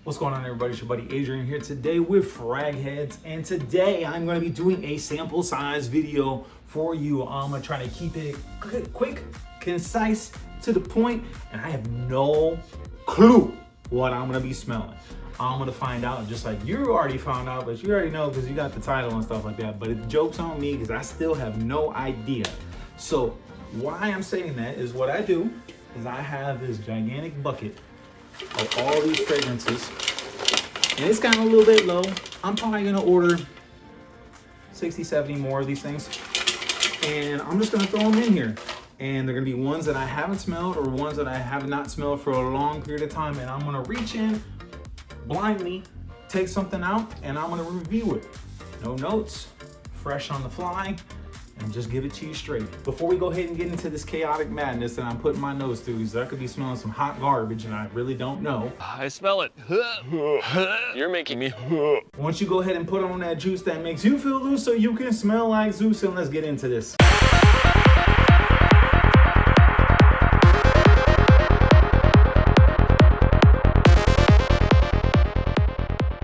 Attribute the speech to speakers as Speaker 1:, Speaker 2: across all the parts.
Speaker 1: What's going on, everybody? It's your buddy Adrian here today with Frag Heads, and today I'm going to be doing a sample size video for you. I'm going to try to keep it quick, concise, to the point, and I have no clue what I'm going to be smelling. I'm going to find out just like you already found out, but you already know because you got the title and stuff like that, but the joke's on me because I still have no idea. So why I'm saying that is what I do is I have this gigantic bucket of all these fragrances, and it's kind of a little bit low. I'm probably gonna order 60, 70 more of these things, and I'm just gonna throw them in here. And they're gonna be ones that I haven't smelled or ones that I have not smelled for a long period of time, and I'm gonna reach in blindly, take something out, and I'm gonna review it. No notes, fresh on the fly, and just give it to you straight. Before we go ahead and get into this chaotic madness that I'm putting my nose through, because I could be smelling some hot garbage and I really don't know.
Speaker 2: I smell it. You're making me.
Speaker 1: Once you go ahead and put on that juice that makes you feel loose so you can smell like Zeus, and let's get into this.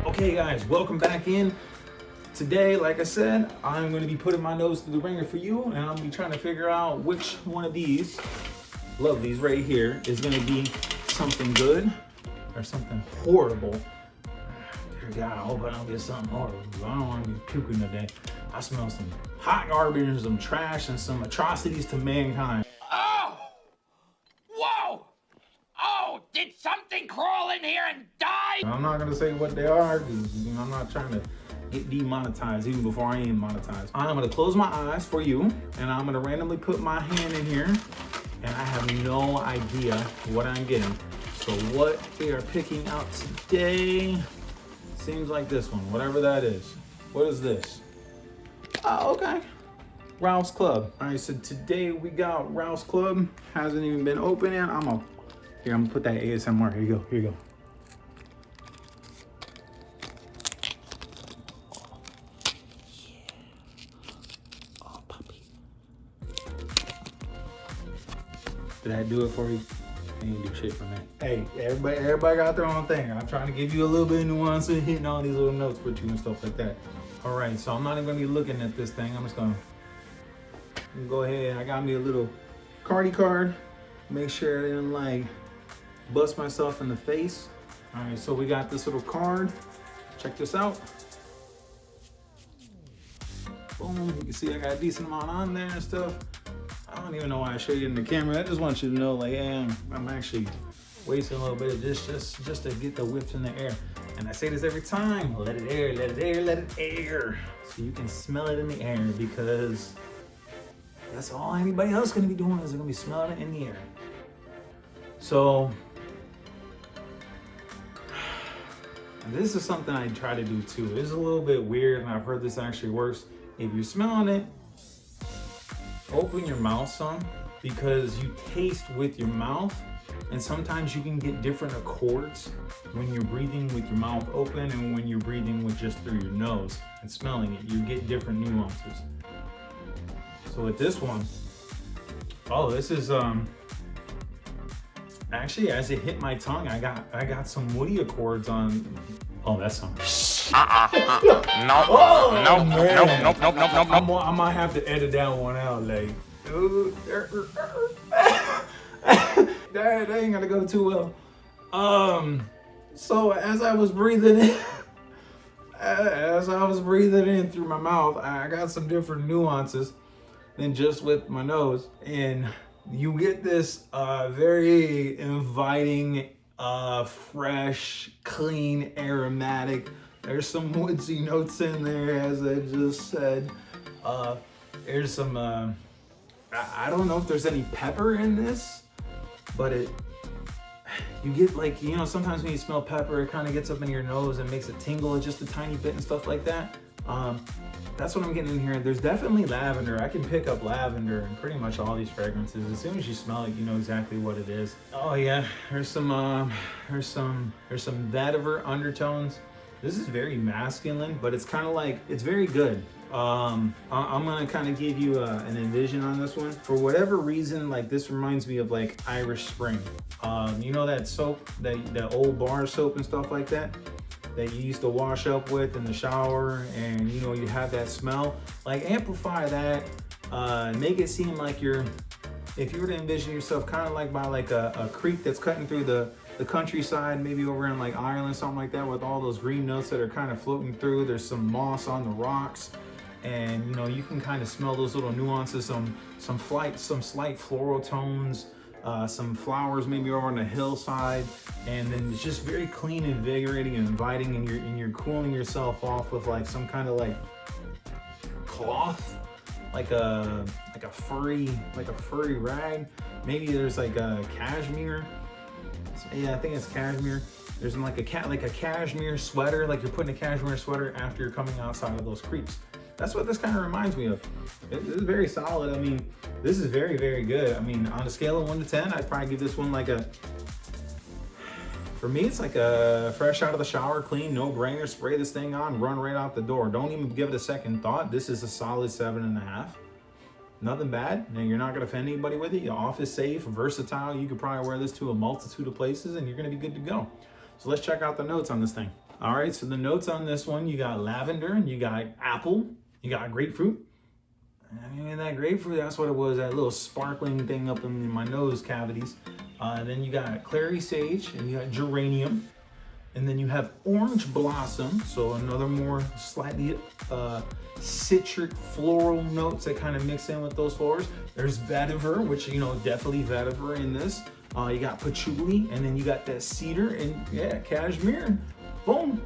Speaker 1: Okay guys, welcome back in. Today, like I said, I'm going to be putting my nose through the ringer for you, and I'm going to be trying to figure out which one of these, love these right here, is going to be something good or something horrible. Dear God, I hope I don't get something horrible. I don't want to be puking today. I smell some hot garbage and some trash and some atrocities to mankind.
Speaker 3: Oh! Whoa! Oh, did something crawl in here and die?
Speaker 1: I'm not going to say what they are because I'm not trying to get demonetized even before I am monetized. I'm gonna close my eyes for you, and I'm gonna randomly put my hand in here, and I have no idea what I'm getting. So what we are picking out today seems like this one, whatever that is. What is this? Oh, okay. Rouse Club. All right, so today we got Rouse Club. Hasn't even been open yet. I'm gonna put that ASMR. Here you go, here you go. Did that do it for you? They didn't do shit for me. Hey, everybody got their own thing. I'm trying to give you a little bit of nuance and hitting all these little notes for you and stuff like that. All right, so I'm not even gonna be looking at this thing. I'm just gonna go ahead. I got me a little Cardi card. Make sure I didn't like bust myself in the face. All right, so we got this little card. Check this out. Boom, you can see I got a decent amount on there and stuff. I don't even know why I showed you in the camera. I just want you to know, like, hey, I'm actually wasting a little bit of this just to get the whiffs in the air. And I say this every time, let it air, let it air, let it air. So you can smell it in the air, because that's all anybody else is gonna be doing, is they're gonna be smelling it in the air. So, this is something I try to do too. It's a little bit weird, and I've heard this actually works. If you're smelling it, open your mouth some, because you taste with your mouth, and sometimes you can get different accords when you're breathing with your mouth open and when you're breathing with just through your nose and smelling it. You get different nuances. So with this one, oh, this is actually, as it hit my tongue, I got some woody accords on. Oh, that's some.
Speaker 2: No.
Speaker 1: Oh,
Speaker 2: No.
Speaker 1: man.
Speaker 2: Nope.
Speaker 1: I might have to edit that one out, like, that ain't gonna go too well. So as I was breathing in, through my mouth, I got some different nuances than just with my nose, and you get this very inviting, fresh, clean, aromatic. There's some woodsy notes in there, as I just said. There's some, I don't know if there's any pepper in this, but you get, like, you know, sometimes when you smell pepper, it kind of gets up in your nose and makes it tingle just a tiny bit and stuff like that. That's what I'm getting in here. There's definitely lavender. I can pick up lavender in pretty much all these fragrances. As soon as you smell it, you know exactly what it is. Oh yeah, there's some vetiver undertones. This is very masculine, but it's kind of like, it's very good. I'm gonna kind of give you an envision on this one. For whatever reason, like this reminds me of like Irish Spring. You know that soap, that old bar soap and stuff like that you used to wash up with in the shower, and you know, you have that smell. Like amplify that, make it seem like if you were to envision yourself kind of like by like a creek that's cutting through the countryside, maybe over in like Ireland, something like that, with all those green notes that are kind of floating through. There's some moss on the rocks, and you know, you can kind of smell those little nuances, some slight floral tones, some flowers maybe over on the hillside, and then it's just very clean, invigorating, and inviting, and you're cooling yourself off with like some kind of like cloth, like a furry rag. Maybe there's like a cashmere. Yeah, I think it's cashmere. There's like a cashmere sweater, like you're putting a cashmere sweater after you're coming outside of those creeks. That's what this kind of reminds me of. It is very solid. I mean, this is very, very good. I mean, on a scale of 1 to 10, I'd probably give this one like for me, it's like a fresh out of the shower, clean, no brainer. Spray this thing on, run right out the door. Don't even give it a second thought. This is a solid 7.5. Nothing bad. Now, you're not gonna offend anybody with it. Your office safe, versatile. You could probably wear this to a multitude of places and you're gonna be good to go. So let's check out the notes on this thing. All right, so the notes on this one, you got lavender, and you got apple, you got grapefruit. I mean, that grapefruit, that's what it was, that little sparkling thing up in my nose cavities. Then you got clary sage, and you got geranium. And then you have orange blossom, so another more slightly citric floral notes that kind of mix in with those flowers. There's vetiver, which, you know, definitely vetiver in this. You got patchouli, and then you got that cedar, and yeah, cashmere. Boom.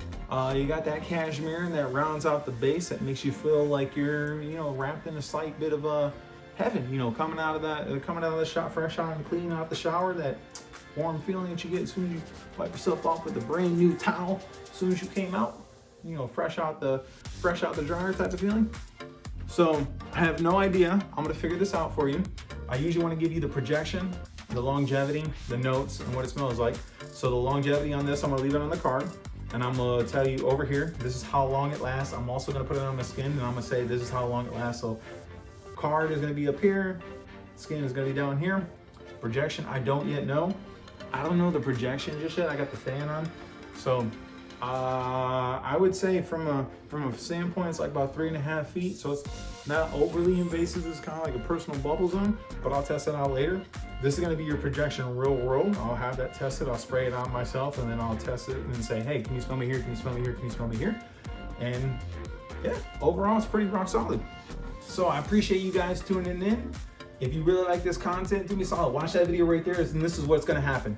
Speaker 1: You got that cashmere, and that rounds out the base. That makes you feel like you're, you know, wrapped in a slight bit of heaven. You know, coming out of the shower, fresh out and clean out the shower. That warm feeling that you get as soon as you wipe yourself off with a brand new towel. As soon as you came out, you know, fresh out the dryer type of feeling. So I have no idea. I'm gonna figure this out for you. I usually want to give you the projection, the longevity, the notes, and what it smells like. So the longevity on this, I'm gonna leave it on the card. And I'm gonna tell you over here, this is how long it lasts. I'm also gonna put it on my skin, and I'm gonna say this is how long it lasts. So card is gonna be up here, skin is gonna be down here. Projection, I don't yet know. I don't know the projection just yet. I got the fan on. So I would say from a standpoint, it's like about 3.5 feet. So it's not overly invasive. It's kind of like a personal bubble zone, but I'll test it out later. This is gonna be your projection real world. I'll have that tested. I'll spray it on myself, and then I'll test it and say, hey, can you smell me here? Can you smell me here? Can you smell me here? And yeah, overall, it's pretty rock solid. So I appreciate you guys tuning in. If you really like this content, do me a solid. Watch that video right there, and this is what's gonna happen.